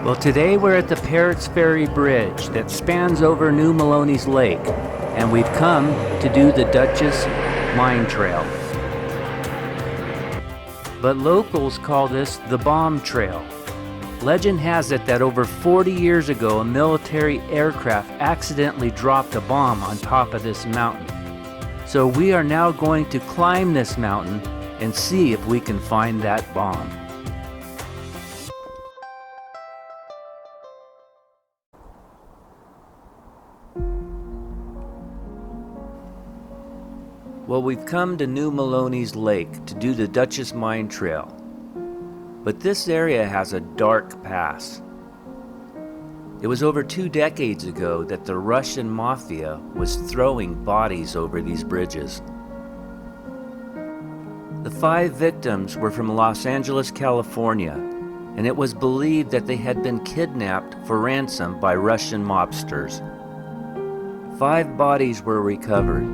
Well, today we're at the Parrots Ferry Bridge that spans over New Melones Lake, and we've come to do the Duchess Mine Trail. But locals call this the Bomb Trail. Legend has it that over 40 years ago, a military aircraft accidentally dropped a bomb on top of this mountain. So we are now going to climb this mountain and see if we can find that bomb. Well, we've come to New Melones Lake to do the Duchess Mine Trail. But this area has a dark past. It was over 2 decades ago that the Russian mafia was throwing bodies over these bridges. The 5 victims were from Los Angeles, California, and it was believed that they had been kidnapped for ransom by Russian mobsters. 5 bodies were recovered.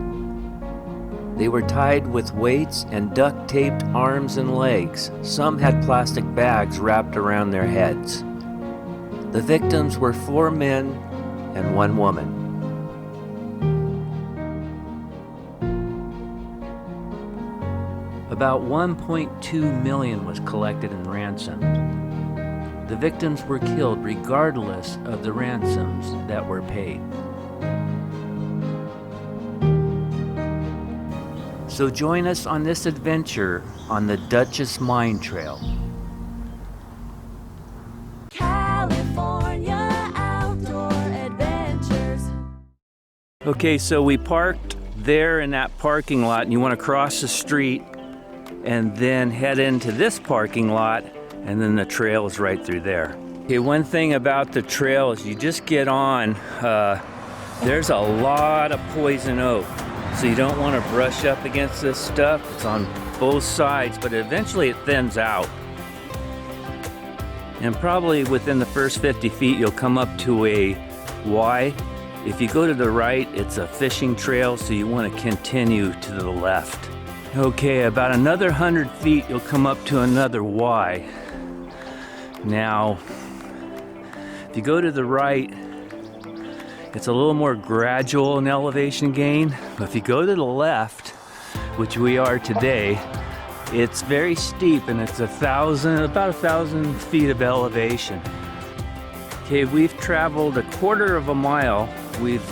They were tied with weights and duct-taped arms and legs. Some had plastic bags wrapped around their heads. The victims were 4 men and 1 woman. About $1.2 million was collected in ransom. The victims were killed regardless of the ransoms that were paid. So join us on this adventure on the Duchess Mine Trail. California Outdoor Adventures. Okay, so we parked there in that parking lot, and you want to cross the street and then head into this parking lot, and then the trail is right through there. Okay, one thing about the trail is you just get on, there's a lot of poison oak. So you don't want to brush up against this stuff. It's on both sides, but eventually it thins out. And probably within the first 50 feet, you'll come up to a Y. If you go to the right, it's a fishing trail, so you want to continue to the left. Okay, about another 100 feet, you'll come up to another Y. Now, if you go to the right, it's a little more gradual in elevation gain. But if you go to the left, which we are today, it's very steep, and it's about 1,000 feet of elevation. Okay, we've traveled a quarter of a mile. We've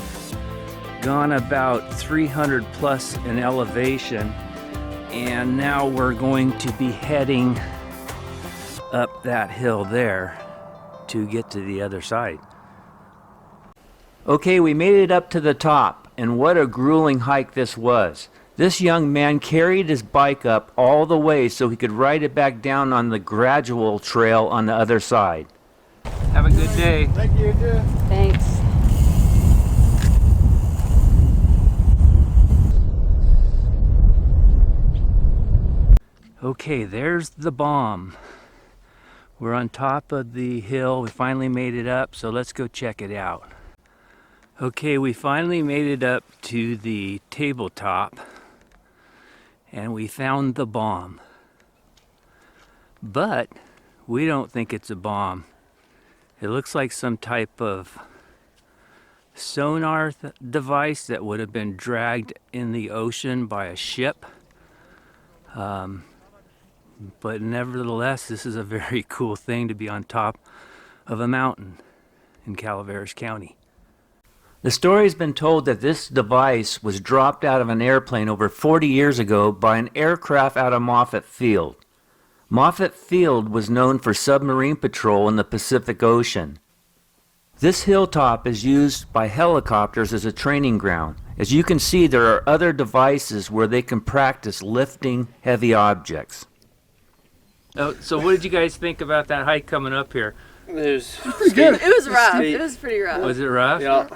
gone about 300 plus in elevation, and now we're going to be heading up that hill there to get to the other side. Okay, we made it up to the top, and what a grueling hike this was. This young man carried his bike up all the way so he could ride it back down on the gradual trail on the other side. Have a good day. Thank you, too. Thanks. Okay, there's the bomb. We're on top of the hill. We finally made it up, so let's go check it out. Okay, we finally made it up to the tabletop, and we found the bomb. But we don't think it's a bomb. It looks like some type of sonar device that would have been dragged in the ocean by a ship. But nevertheless, this is a very cool thing to be on top of a mountain in Calaveras County. The story has been told that this device was dropped out of an airplane over 40 years ago by an aircraft out of Moffett Field. Moffett Field was known for submarine patrol in the Pacific Ocean. This hilltop is used by helicopters as a training ground. As you can see, there are other devices where they can practice lifting heavy objects. Oh, so what did you guys think about that hike coming up here? It was pretty good. It was rough. It was pretty rough. Was it rough? Yeah.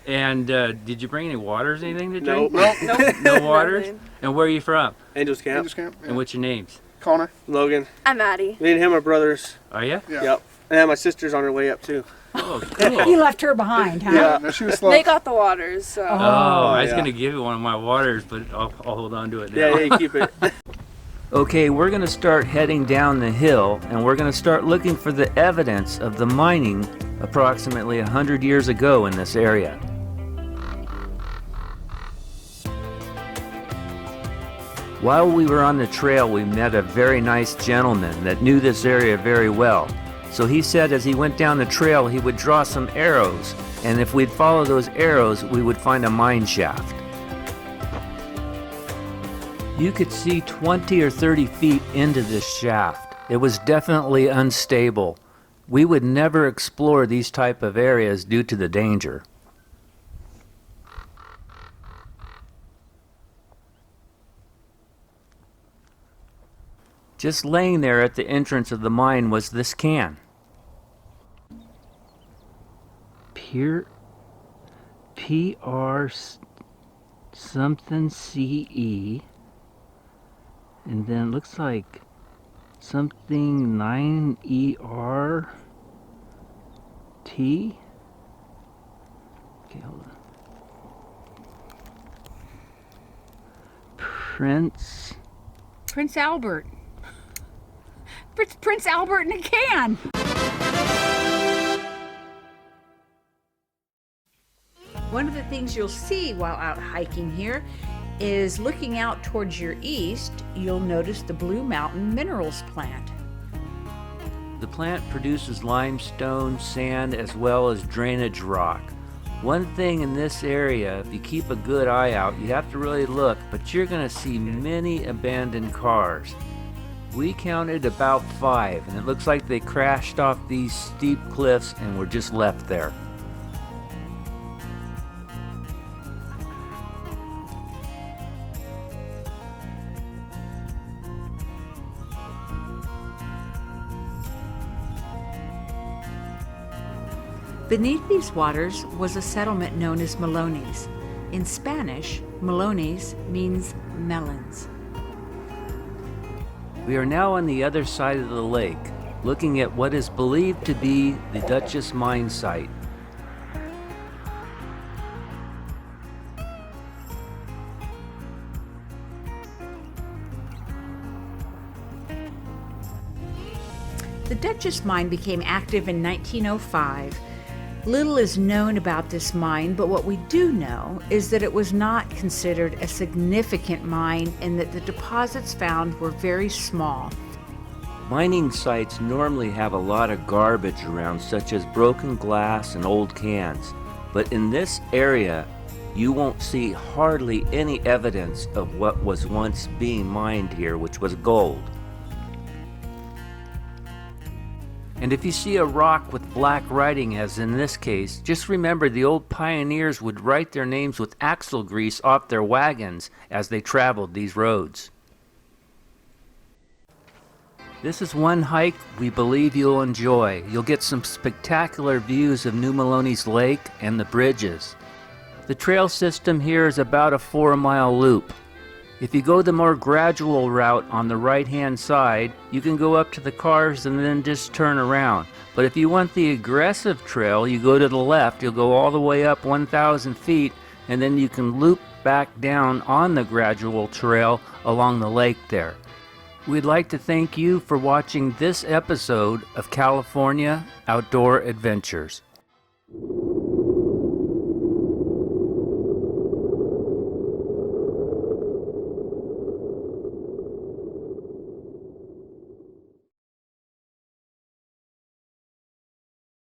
And did you bring any waters, anything to drink? Nope. No waters? Nothing. And where are you from? Angels Camp. Angels Camp. And what's your names? Connor. Logan. I'm Maddie. Me and him are brothers. Are you? Yeah. Yep. And my sister's on her way up too. Oh, You cool. left her behind, huh? Yeah. No, she was They slow. got the waters, so. Oh, I was yeah. going to give you one of my waters, but I'll hold on to it now. Yeah, you keep it. Okay, we're going to start heading down the hill, and we're going to start looking for the evidence of the mining approximately 100 years ago in this area. While we were on the trail, we met a very nice gentleman that knew this area very well. So he said as he went down the trail, he would draw some arrows, and if we'd follow those arrows, we would find a mine shaft. You could see 20 or 30 feet into this shaft. It was definitely unstable. We would never explore these type of areas due to the danger. Just laying there at the entrance of the mine was this can. PR something CE. And then it looks like something 9ERT. Okay, hold on. Prince Albert. It's Prince Albert in a can. One of the things you'll see while out hiking here is looking out towards your east, you'll notice the Blue Mountain Minerals plant. The plant produces limestone, sand, as well as drainage rock. One thing in this area, if you keep a good eye out, you have to really look, but you're going to see many abandoned cars. We counted about 5, and it looks like they crashed off these steep cliffs and were just left there. Beneath these waters was a settlement known as Melones. In Spanish, Melones means melons. We are now on the other side of the lake, looking at what is believed to be the Duchess mine site. The Duchess mine became active in 1905. Little is known about this mine, but what we do know is that it was not considered a significant mine and that the deposits found were very small. Mining sites normally have a lot of garbage around, such as broken glass and old cans. But in this area, you won't see hardly any evidence of what was once being mined here, which was gold. And if you see a rock with black writing, as in this case, just remember the old pioneers would write their names with axle grease off their wagons as they traveled these roads. This is one hike we believe you'll enjoy. You'll get some spectacular views of New Melones Lake and the bridges. The trail system here is about a 4-mile loop. If you go the more gradual route on the right-hand side, you can go up to the cars and then just turn around. But if you want the aggressive trail, you go to the left, you'll go all the way up 1,000 feet, and then you can loop back down on the gradual trail along the lake there. We'd like to thank you for watching this episode of California Outdoor Adventures.